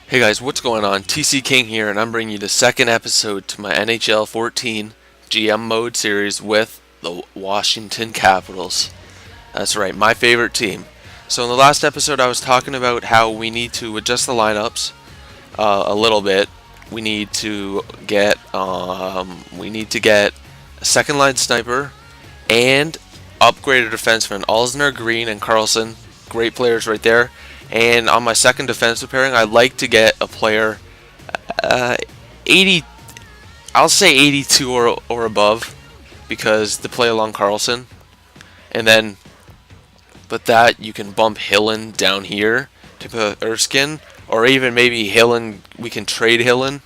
Hey guys, what's going on? TC King here, and I'm bringing you the second episode to my NHL 14 GM mode series with the Washington Capitals. That's right, my favorite team. So in the last episode, I was talking about how we need to adjust the lineups a little bit. We need to get a second line sniper and upgrade a defenseman. Alsner, Green, and Carlson, great players right there. And on my second defensive pairing, I'd like to get a player 80, I'll say 82 or above, because to play along Carlson. And then, but that you can bump Hillen down here to put Erskine, or even maybe Hillen, we can trade Hillen,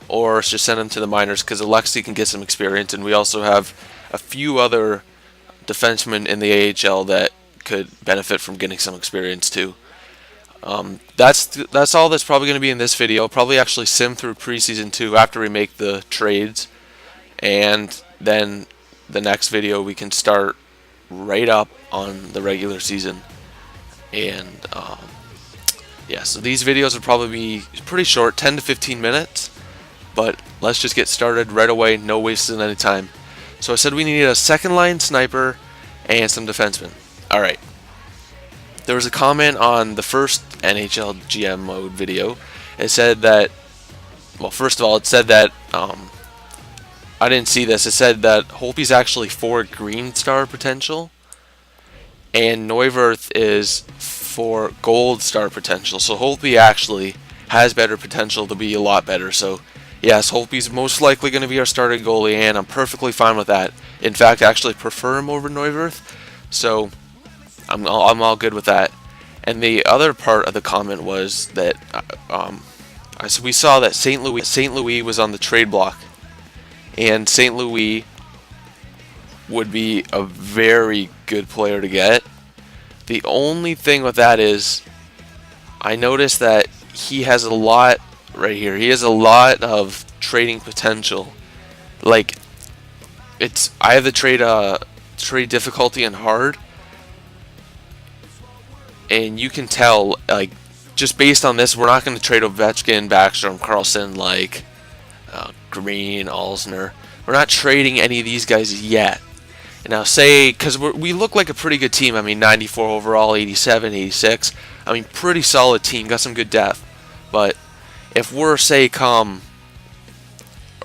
or just send him to the minors because Alexi can get some experience, and we also have a few other defensemen in the AHL that could benefit from getting some experience too. That's all that's probably going to be in this video. I'll probably actually sim through preseason 2 after we make the trades, and then the next video we can start right up on the regular season. And yeah, so these videos will probably be pretty short, 10 to 15 minutes, but let's just get started right away, no wasting any time. So I said we needed a second line sniper and some defensemen. Alright. There was a comment on the first NHL GM mode video. It said that, well, first of all, it said that, I didn't see this. It said that Holtby's actually for green star potential, and Neuwirth is for gold star potential. So Holtby actually has better potential to be a lot better. So yes, Holtby's most likely going to be our starting goalie, and I'm perfectly fine with that. In fact, I actually prefer him over Neuwirth. So I'm all good with that. And the other part of the comment was that we saw that St. Louis was on the trade block, and St. Louis would be a very good player to get. The only thing with that is I noticed that he has a lot right here. He has a lot of trading potential. Like, I have the trade difficulty in hard. And you can tell, like, just based on this, we're not going to trade Ovechkin, Backstrom, Carlson, like Green, Alsner. We're not trading any of these guys yet. And now say, because we look like a pretty good team. I mean, 94 overall, 87, 86. I mean, pretty solid team. Got some good depth. But if we're, say,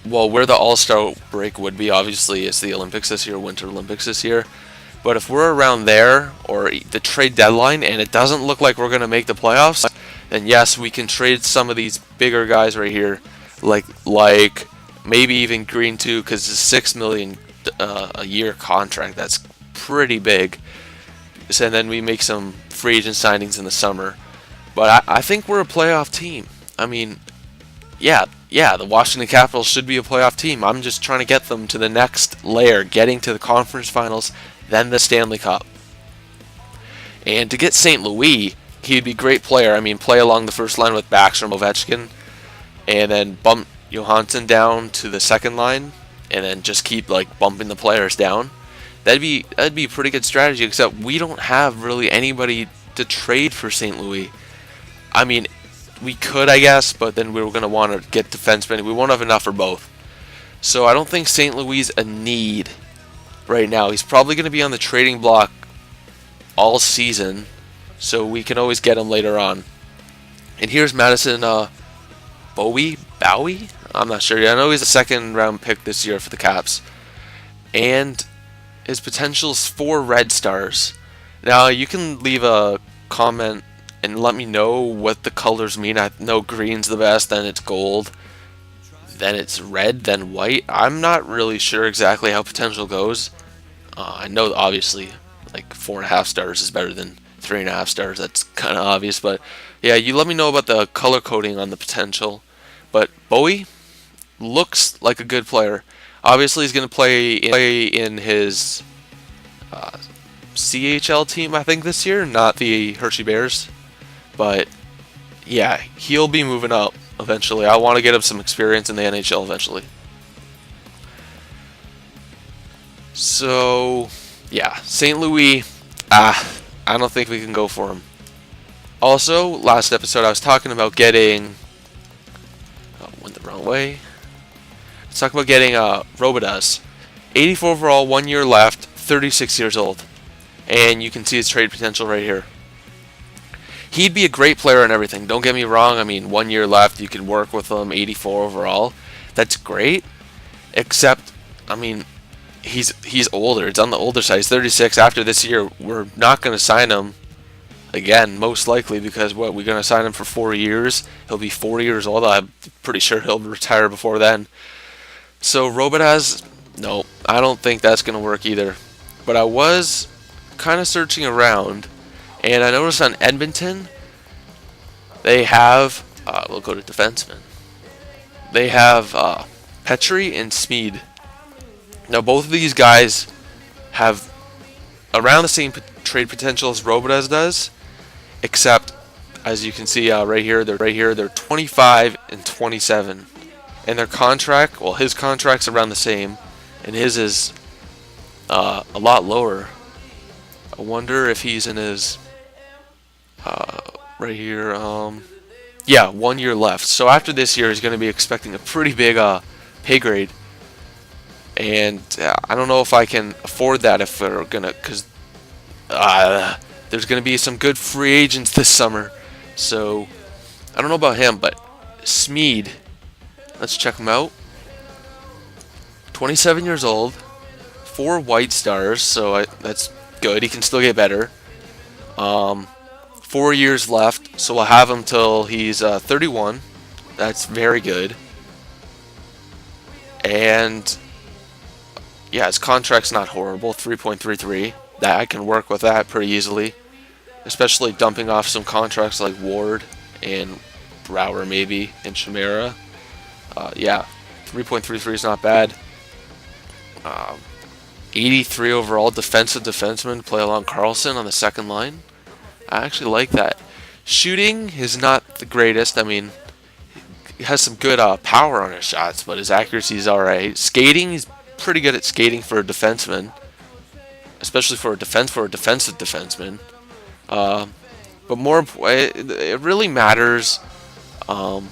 where the All-Star break would be, obviously, is the Olympics this year, Winter Olympics this year. But if we're around there, or the trade deadline, and it doesn't look like we're going to make the playoffs, then yes, we can trade some of these bigger guys right here, like maybe even Green too, because it's a $6 million a year contract. That's pretty big. So, and then we make some free agent signings in the summer. But I think we're a playoff team. I mean, yeah, the Washington Capitals should be a playoff team. I'm just trying to get them to the next layer, getting to the conference finals, then the Stanley Cup. And to get St. Louis, he'd be a great player. I mean, play along the first line with Backstrom, Ovechkin, and then bump Johansson down to the second line, and then just keep like bumping the players down. That'd be a pretty good strategy, except we don't have really anybody to trade for St. Louis. I mean, we could, I guess, but then we were going to want to get defensemen. We won't have enough for both. So I don't think St. Louis is a need right now. He's probably going to be on the trading block all season, so we can always get him later on. And here's Madison Bowie? I'm not sure. I know he's a second round pick this year for the Caps. And his potential's 4 red stars. Now, you can leave a comment and let me know what the colors mean. I know green's the best, then it's gold, then it's red, then white. I'm not really sure exactly how potential goes. I know obviously like 4.5 stars is better than 3.5 stars. That's kind of obvious, but yeah, you let me know about the color coding on the potential. But Bowie looks like a good player. Obviously, he's going to play in his CHL team, I think, this year, not the Hershey Bears. But yeah, he'll be moving up eventually. I want to get him some experience in the NHL eventually. So yeah, St. Louis, I don't think we can go for him. Also, last episode I was talking about getting way. Let's talk about getting Robidas. 84 overall, 1 year left, 36 years old. And you can see his trade potential right here. He'd be a great player and everything. Don't get me wrong. I mean, 1 year left, you can work with him. 84 overall, that's great. Except, I mean, he's older. It's on the older side. He's 36. After this year, we're not going to sign him again, most likely, because we're going to sign him for 4 years. He'll be 40 years old. I'm pretty sure he'll retire before then. So Robidas, no, I don't think that's going to work either. But I was kind of searching around, and I noticed on Edmonton, they have, we'll go to defenseman. They have Petrie and Smeed. Now both of these guys have around the same trade potential as Robidas does, except as you can see right here, they're 25 and 27, and their contract, well, his contract's around the same, and his is a lot lower. I wonder if he's in his right here. Yeah, 1 year left. So after this year, he's going to be expecting a pretty big pay grade. And I don't know if I can afford that if we're going to, because there's going to be some good free agents this summer. So I don't know about him, but Smeed, let's check him out. 27 years old, 4 white stars, so that's good. He can still get better. 4 years left, so we'll have him till he's 31. That's very good. And yeah, his contract's not horrible, 3.33. That I can work with that pretty easily, especially dumping off some contracts like Ward and Brower maybe and Chimera. Yeah, 3.33 is not bad. 83 overall defensive defenseman to play along Carlson on the second line. I actually like that. Shooting is not the greatest. I mean, he has some good power on his shots, but his accuracy is alright. Skating, he's pretty good at skating for a defenseman, especially for a defensive defenseman. But more, it really matters the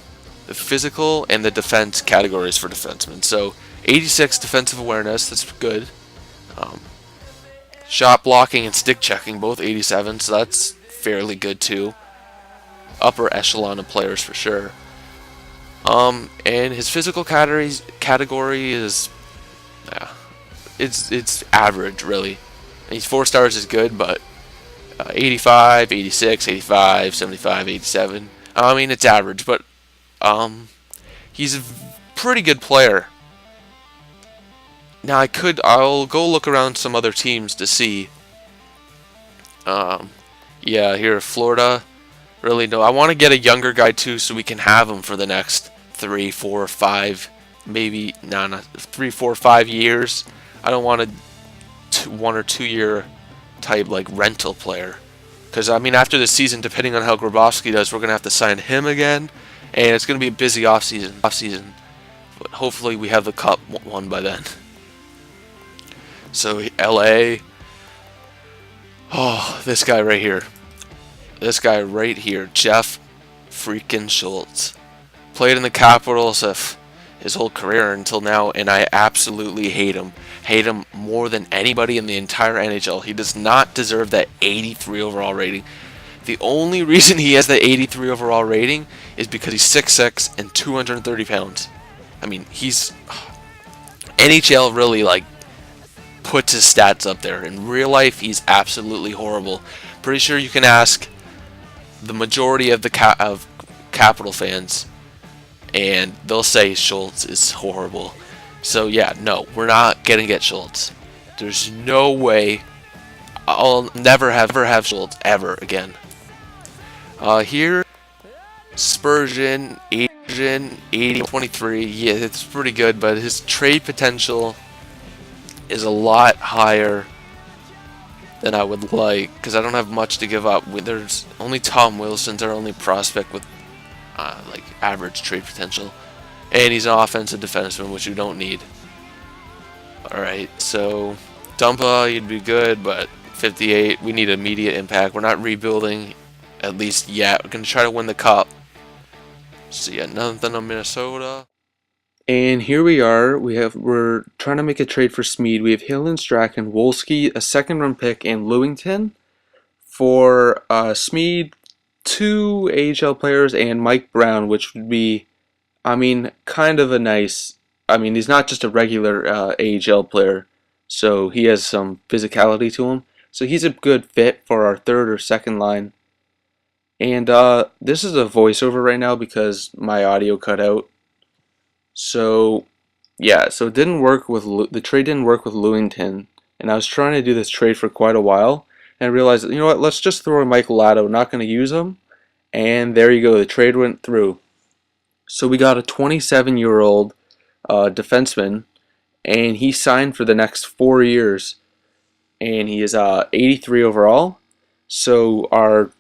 physical and the defense categories for defensemen. So 86 defensive awareness, that's good. Shot blocking and stick checking, both 87, so that's fairly good too. Upper echelon of players for sure. And his physical category is, it's average really. He's 4 stars is good, but 85, 86, 85, 75, 87. I mean, it's average, but he's a pretty good player. Now I'll go look around some other teams to see. Yeah, here Florida. Really no. I want to get a younger guy too, so we can have him for the next 3, 4, 5, maybe 3, 4, 5 years. I don't want a 1 or 2 year type like rental player, because I mean after the season, depending on how Grabowski does, we're gonna have to sign him again, and it's gonna be a busy off season. But hopefully we have the cup won by then. So LA. Oh, this guy right here. Jeff freaking Schultz. Played in the Capitals his whole career until now, and I absolutely hate him. Hate him more than anybody in the entire NHL. He does not deserve that 83 overall rating. The only reason he has that 83 overall rating is because he's 6'6" and 230 pounds. I mean, NHL really like puts his stats up there. In real life, he's absolutely horrible. Pretty sure you can ask the majority of the of Capital fans, and they'll say Schultz is horrible. So yeah, no, we're not gonna get Schultz. There's no way. I'll never have Schultz ever again. Here, Spurgeon, 80-23. Yeah, it's pretty good, but his trade potential is a lot higher than I would like, because I don't have much to give up. There's only Tom Wilson's our only prospect with like average trade potential, and he's an offensive defenseman, which you don't need. Alright, so Dumpa, you'd be good, but 58, we need immediate impact. We're not rebuilding, at least yet. We're going to try to win the cup. So yeah, nothing on Minnesota. And here we are. We're trying to make a trade for Smeed. We have Hill Strachan, Wolski, a second-round pick, and Lewington. For Smeed, 2 AHL players, and Mike Brown, which would be, I mean, kind of a nice. I mean, he's not just a regular AHL player, so he has some physicality to him. So he's a good fit for our third or second line. And this is a voiceover right now because my audio cut out. So yeah, so it didn't work with the trade didn't work with Lewington, and I was trying to do this trade for quite a while, and I realized, you know what, let's just throw in Michael Lato. Not going to use him, and there you go. The trade went through. So we got a 27-year-old defenseman, and he signed for the next 4 years, and he is 83 overall. So our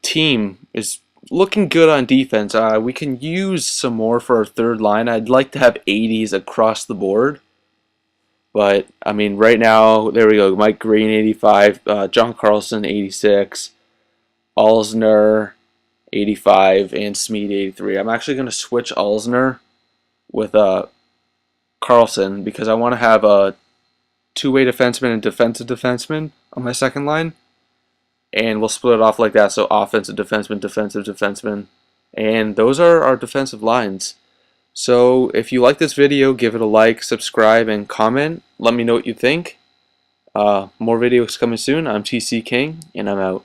team is looking good on defense. We can use some more for our third line. I'd like to have 80s across the board. But, I mean, right now, there we go. Mike Green, 85. John Carlson, 86. Alsner, 85. And Smeed, 83. I'm actually going to switch Alsner with Carlson because I want to have a two-way defenseman and defensive defenseman on my second line. And we'll split it off like that. So offensive defenseman. And those are our defensive lines. So if you like this video, give it a like, subscribe, and comment. Let me know what you think. More videos coming soon. I'm TC King, and I'm out.